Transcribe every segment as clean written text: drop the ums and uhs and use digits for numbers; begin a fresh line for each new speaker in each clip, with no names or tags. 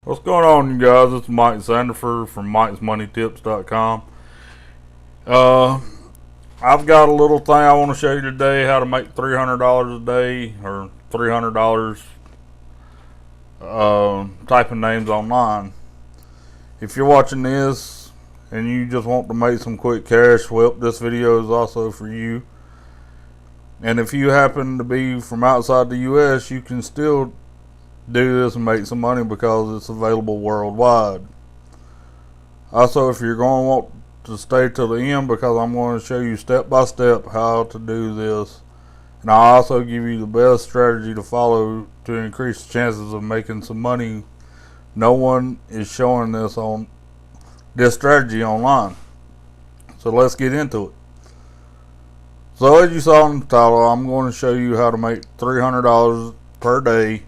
What's going on, you guys? It's Mike Sanderford from Mike'sMoneyTips.com. Uh, I've got a little thing I want to show you today, how to make $300 a day or $300 typing names online. If you're watching this and you just want to make some quick cash, well, this video is also for you. And if you happen to be from outside the US, you can still do this and make some money because it's available worldwide. Also, if you're going to want to stay till the end, because I'm going to show you step by step how to do this, and I'll also give you the best strategy to follow to increase the chances of making some money. No one is showing this strategy online, so let's get into it. So as you saw in the title, I'm going to show you how to make $300 per day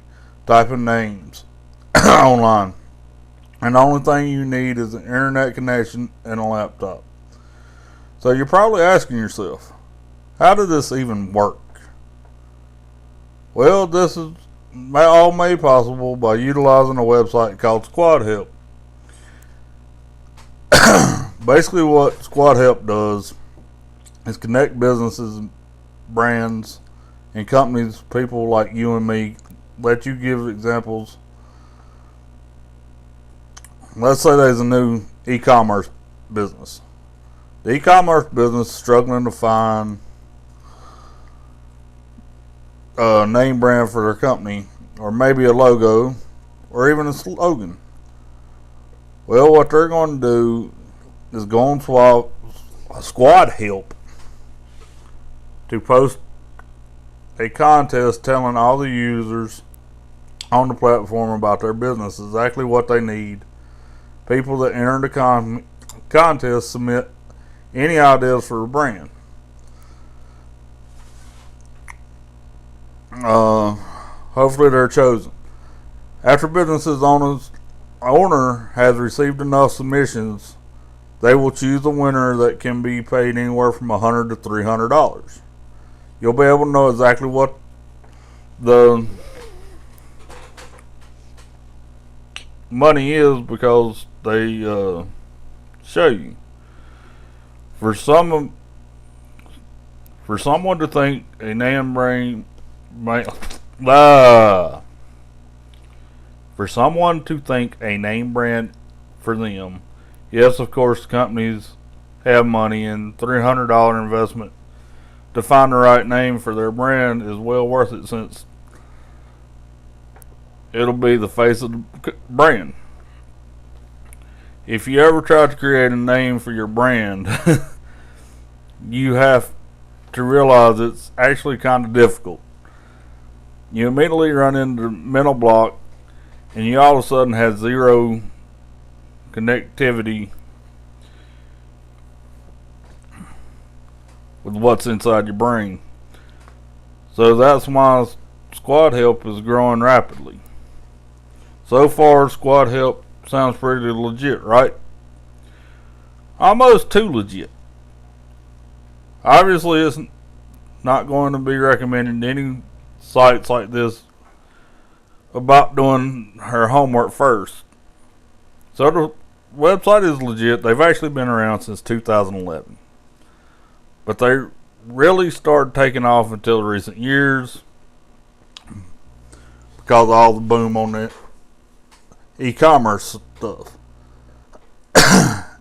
typing names online. And the only thing you need is an internet connection and a laptop. So you're probably asking yourself, how did this even work? Well, this is all made possible by utilizing a website called squadhelp. Basically what squadhelp does is connect businesses, brands, and companies, people like you and me. Let you give examples. Let's say there's a new e-commerce business. The e-commerce business is struggling to find a name brand for their company, or maybe a logo, or even a slogan. Well, what they're going to do is go on squadhelp to post a contest telling all the users on the platform about their business, exactly what they need. People that enter the contest submit any ideas for a brand. Hopefully they're chosen. After business's owner has received enough submissions, they will choose a winner that can be paid anywhere from $100 to $300. You'll be able to know exactly what the money is because they show you. For someone to think a name brand for someone to think a name brand for them, yes, of course, companies have money, and $300 investment to find the right name for their brand is well worth it, since it'll be the face of the brand. If you ever try to create a name for your brand, you have to realize it's actually kind of difficult. You immediately run into the mental block, and you all of a sudden have zero connectivity with what's inside your brain. So that's why squadhelp is growing rapidly. So far, squadhelp sounds pretty legit, right? Almost too legit. Obviously, it's not going to be recommended to any sites like this about doing her homework first. So the website is legit. They've actually been around since 2011. But they really started taking off until recent years because of all the boom on the e-commerce stuff.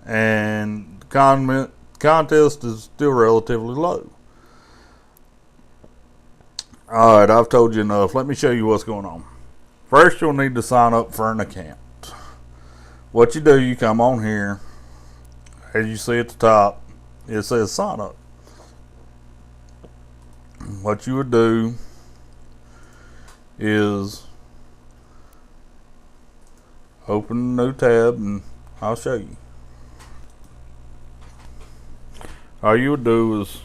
And the contest is still relatively low. Alright, I've told you enough. Let me show you what's going on. First, you'll need to sign up for an account. What you do, you come on here. As you see at the top, it says sign up. What you would do is open a new tab, and I'll show you. All you would do is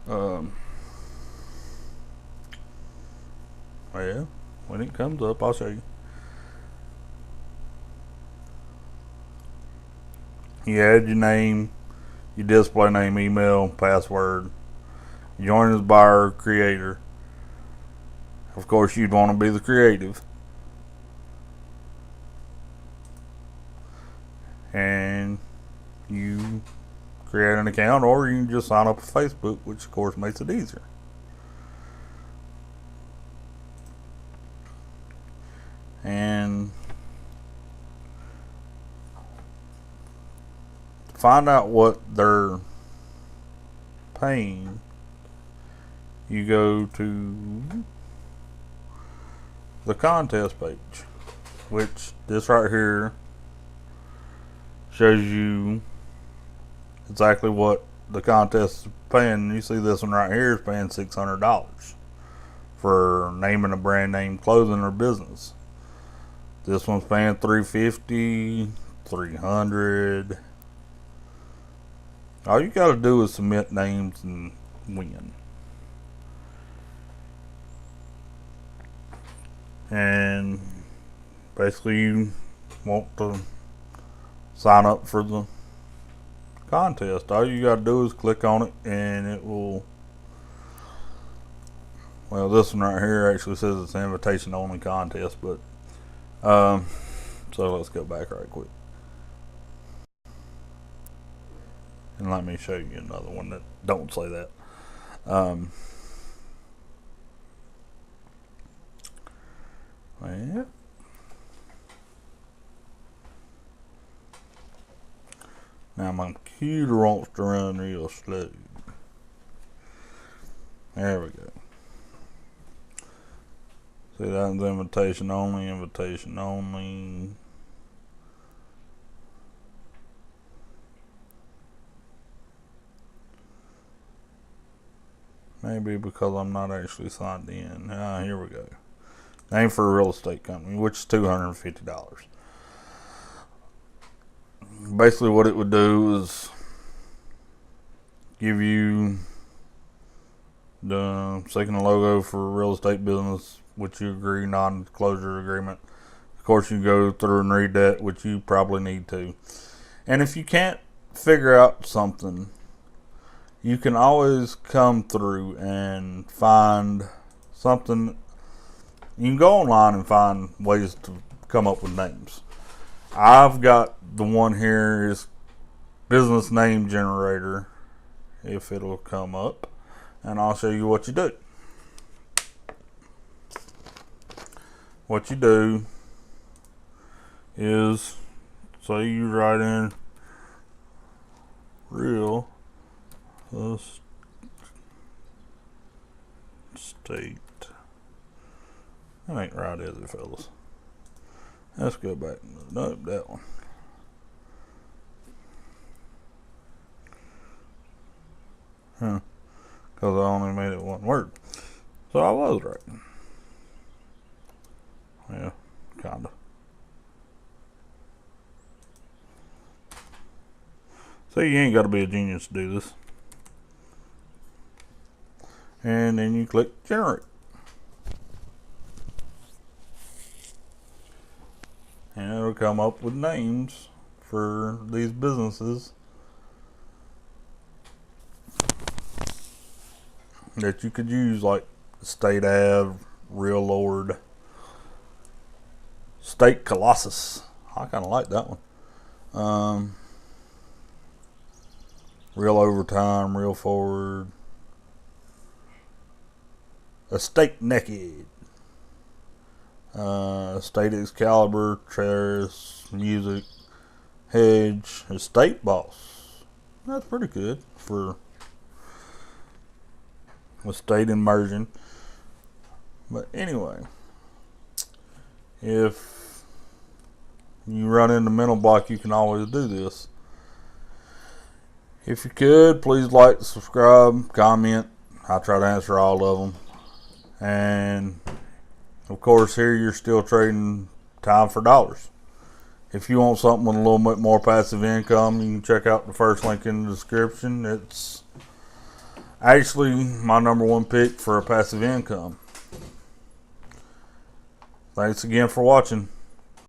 well, when it comes up, I'll show you. You add your name, your display name, email, password. Join as buyer or creator. Of course, you'd want to be the creative. and you create an account, or you can just sign up with Facebook, which of course makes it easier. And to find out what they're paying, you go to the contest page, which this right here shows you exactly what the contest is paying. You see this one right here is paying $600 for naming a brand name clothing or business. This one's paying $350, $300. All you gotta do is submit names and win. And basically you want to sign up for the contest. All you gotta do is click on it and it will, well, this one right here actually says it's an invitation only contest, but so let's go back right quick and let me show you another one that don't say that. Well, now my computer wants to run real slow. There we go. See, that's invitation only, invitation only. Maybe because I'm not actually signed in. Here we go. Name for a real estate company, which is $250. Basically what it would do is give you the second logo for a real estate business, which you agree, non-disclosure agreement. Of course, you go through and read that, which you probably need to. And if you can't figure out something, you can always come through and find something. You can go online and find ways to come up with names. I've got the one here is business name generator, if it'll come up, and I'll show you what you do. What you do is, say you write in real estate. That ain't right, is it, fellas? Let's go back. Nope, that one. Because I only made it one word. So I was right. Yeah, kinda. So you ain't got to be a genius to do this. And then you click generate. And it'll come up with names for these businesses that you could use, like State Ave, Real Lord, State Colossus. I kind of like that one. Real Overtime, Real Forward, Estate Naked, Estate Excalibur, Terrace, Music, Hedge, Estate Boss. That's pretty good for estate immersion. But anyway, if you run into mental block, you can always do this. If you could, please like, subscribe, comment. I try to answer all of them. And of course, here you're still trading time for dollars. If you want something with a little bit more passive income, you can check out the first link in the description. It's actually my #1 pick for a passive income. Thanks again for watching.